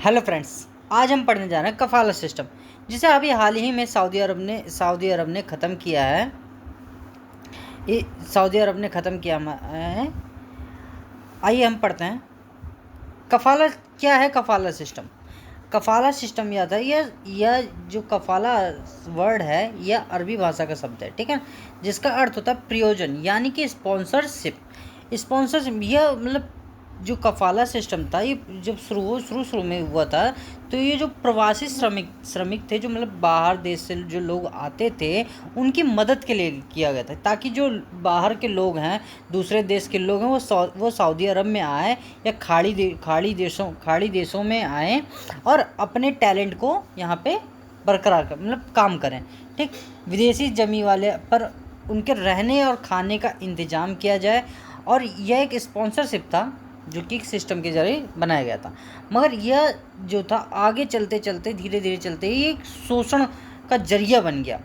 Hello friends, आज हम पढ़ने जा रहे हैं कफाला सिस्टम, जिसे अभी हाल ही में सऊदी अरब ने ख़त्म किया है। सऊदी अरब ने ख़त्म किया है। आइए हम पढ़ते हैं कफाला क्या है। कफाला सिस्टम यह था, यह जो कफाला वर्ड है यह अरबी भाषा का शब्द है, ठीक है, जिसका अर्थ होता है प्रयोजन, यानी कि स्पॉन्सरशिप। यह मतलब जो कफाला सिस्टम था, ये जब शुरू में हुआ था, तो ये जो प्रवासी श्रमिक थे, जो मतलब बाहर देश से जो लोग आते थे, उनकी मदद के लिए किया गया था, ताकि जो बाहर के लोग हैं, दूसरे देश के लोग हैं, वो सऊदी अरब में आए या खाड़ी देशों में आए और अपने टैलेंट को यहाँ पे बरकरार कर मतलब काम करें, ठीक। विदेशी जमी वाले पर उनके रहने और खाने का इंतज़ाम किया जाए, और यह एक स्पॉन्सरशिप था जो कि सिस्टम के जरिए बनाया गया था। मगर यह जो था, आगे चलते चलते धीरे धीरे चलते ही एक शोषण का जरिया बन गया।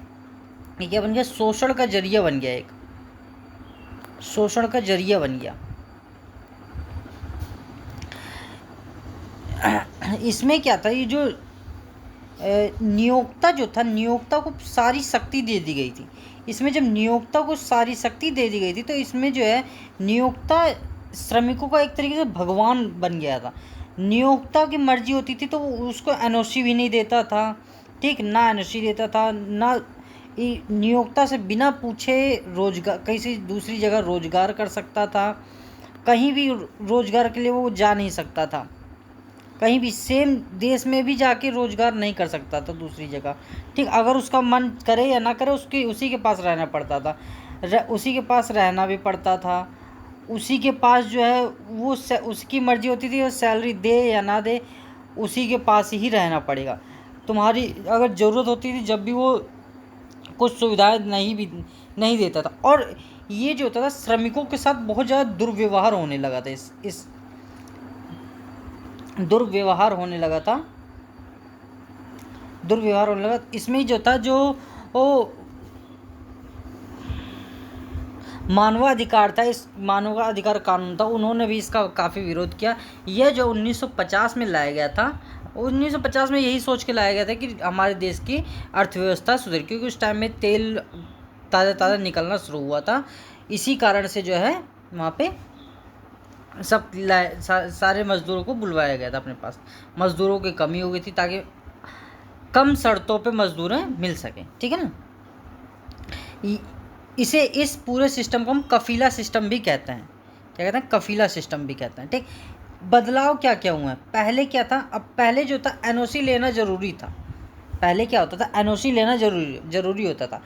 ये क्या बन गया? शोषण का जरिया बन गया, एक शोषण का जरिया बन गया। इसमें क्या था, ये जो नियोक्ता जो था, नियोक्ता को सारी शक्ति दे दी गई थी। इसमें जब नियोक्ता को सारी शक्ति दे दी गई थी, तो इसमें जो है नियोक्ता श्रमिकों का एक तरीके से भगवान बन गया था। नियोक्ता की मर्जी होती थी तो वो उसको एनओसी भी नहीं देता था, ठीक, ना एनओसी देता था, ना नियोक्ता से बिना पूछे रोजगार कहीं दूसरी जगह रोजगार कर सकता था। कहीं भी रोजगार के लिए वो जा नहीं सकता था, कहीं भी सेम देश में भी जाके रोजगार नहीं कर सकता था दूसरी जगह, ठीक। अगर उसका मन करे या ना करे, उसी के पास रहना पड़ता था, उसी के पास रहना भी पड़ता था। उसी के पास जो है वो उसकी मर्जी होती थी, वो सैलरी दे या ना दे, उसी के पास ही रहना पड़ेगा। तुम्हारी अगर ज़रूरत होती थी, जब भी वो कुछ सुविधाएं नहीं देता था। और ये जो होता था, श्रमिकों के साथ बहुत ज़्यादा दुर्व्यवहार होने लगा था। इस दुर्व्यवहार होने लगा था। इसमें जो था, जो वो मानवाधिकार था, इस मानवाधिकार कानून था, उन्होंने भी इसका काफ़ी विरोध किया। यह जो 1950 में लाया गया था, 1950 में यही सोच के लाया गया था कि हमारे देश की अर्थव्यवस्था सुधरे, क्योंकि उस टाइम में तेल ताज़ा निकलना शुरू हुआ था। इसी कारण से जो है वहाँ पे सारे मज़दूरों को बुलवाया गया था अपने पास। मज़दूरों की कमी हो गई थी, ताकि कम शर्तों पे मज़दूरें मिल सकें, ठीक है ना। इस पूरे सिस्टम को हम कफीला सिस्टम भी कहते हैं। क्या कहते हैं? कफीला सिस्टम भी कहते हैं, ठीक। बदलाव क्या क्या हुआ है? पहले क्या था, अब पहले जो था एनओसी लेना ज़रूरी था। पहले क्या होता था, एनओसी लेना ज़रूरी होता था।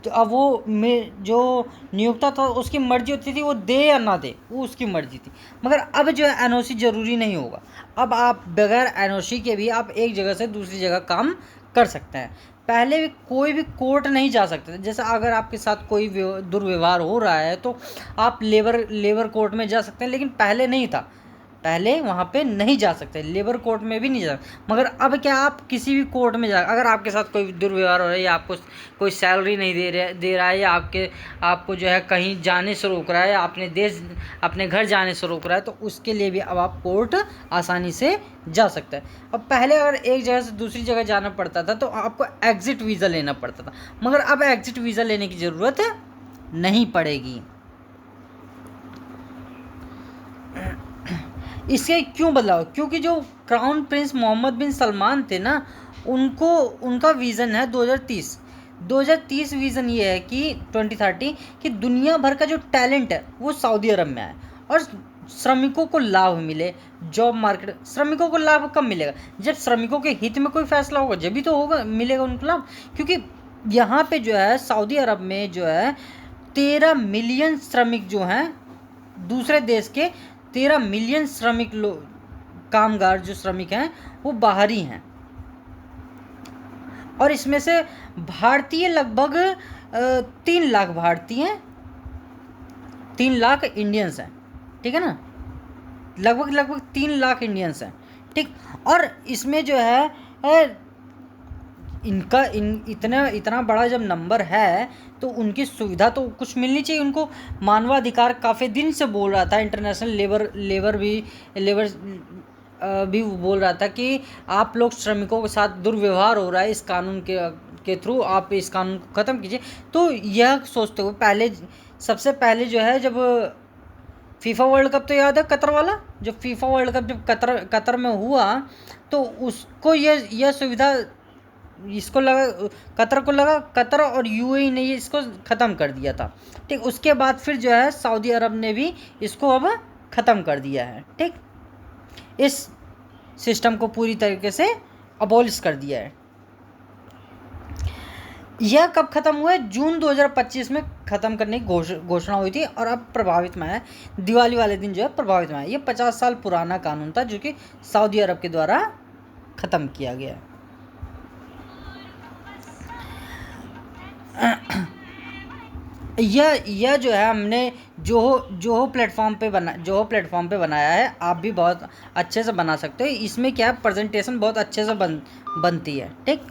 तो अब वो जो नियोक्ता था, उसकी मर्जी होती थी, वो दे या ना दे, वो उसकी मर्जी थी। मगर अब जो है एनओसी ज़रूरी नहीं होगा। अब आप बगैर एनओसी के भी आप एक जगह से दूसरी जगह काम कर सकते हैं। पहले भी कोई भी कोर्ट नहीं जा सकते थे। जैसे अगर आपके साथ कोई दुर्व्यवहार हो रहा है, तो आप लेबर कोर्ट में जा सकते हैं, लेकिन पहले नहीं था। पहले वहाँ पे नहीं जा सकते, लेबर कोर्ट में भी नहीं जा सकते। मगर अब क्या, आप किसी भी कोर्ट में जा, अगर आपके साथ कोई दुर्व्यवहार हो रहा है, या आपको कोई सैलरी नहीं दे रहा है, या आपको जो है कहीं जाने से रोक रहा है, या अपने घर जाने से रोक रहा है, तो उसके लिए भी अब आप कोर्ट आसानी से जा सकते हैं। अब पहले अगर एक जगह से दूसरी जगह जाना पड़ता था, तो आपको एग्ज़िट वीज़ा लेना पड़ता था। मगर अब एग्ज़िट वीज़ा लेने की ज़रूरत नहीं पड़ेगी। इसके क्यों बदलाव? क्योंकि जो क्राउन प्रिंस मोहम्मद बिन सलमान थे ना, उनका विज़न है 2030 विज़न ये है कि 2030 कि दुनिया भर का जो टैलेंट है वो सऊदी अरब में आए, और श्रमिकों को लाभ मिले। जॉब मार्केट, श्रमिकों को लाभ कब मिलेगा? जब श्रमिकों के हित में कोई फैसला होगा, जब भी तो होगा, मिलेगा उनको लाभ। क्योंकि यहाँ पे जो है सऊदी अरब में जो है 13 मिलियन श्रमिक जो हैं, दूसरे देश के 13 मिलियन श्रमिक कामगार जो श्रमिक हैं वो बाहरी हैं। और इसमें से भारतीय लगभग 3 लाख भारतीय हैं, 3 लाख इंडियंस हैं, ठीक है ना। लगभग 3 लाख इंडियंस हैं, ठीक। और इसमें जो है इनका इतना बड़ा जब नंबर है, तो उनकी सुविधा तो कुछ मिलनी चाहिए उनको। मानवाधिकार काफ़ी दिन से बोल रहा था, इंटरनेशनल लेबर भी बोल रहा था कि आप लोग श्रमिकों के साथ दुर्व्यवहार हो रहा है इस कानून के थ्रू, आप इस कानून को ख़त्म कीजिए। तो यह सोचते हुए पहले, सबसे पहले जो है, जब फीफा वर्ल्ड कप, तो याद है कतर वाला, जब फीफा वर्ल्ड कप जब कतर में हुआ, तो उसको यह सुविधा, इसको लगा, कतर को लगा, कतर और यूएई ने ये इसको ख़त्म कर दिया था। ठीक, उसके बाद फिर जो है सऊदी अरब ने भी इसको अब ख़त्म कर दिया है। ठीक, इस सिस्टम को पूरी तरीके से अबॉलिश कर दिया है। यह कब ख़त्म हुआ है? जून 2025 में ख़त्म करने की घोषणा हुई थी, और अब प्रभावित में है, दिवाली वाले दिन जो है प्रभावित में है। ये 50 साल पुराना कानून था जो कि सऊदी अरब के द्वारा ख़त्म किया गया। यह जो है हमने जोहो प्लेटफॉर्म पे बनाया है। आप भी बहुत अच्छे से बना सकते हो। इसमें क्या है, प्रेजेंटेशन बहुत अच्छे से बनती है। ठीक।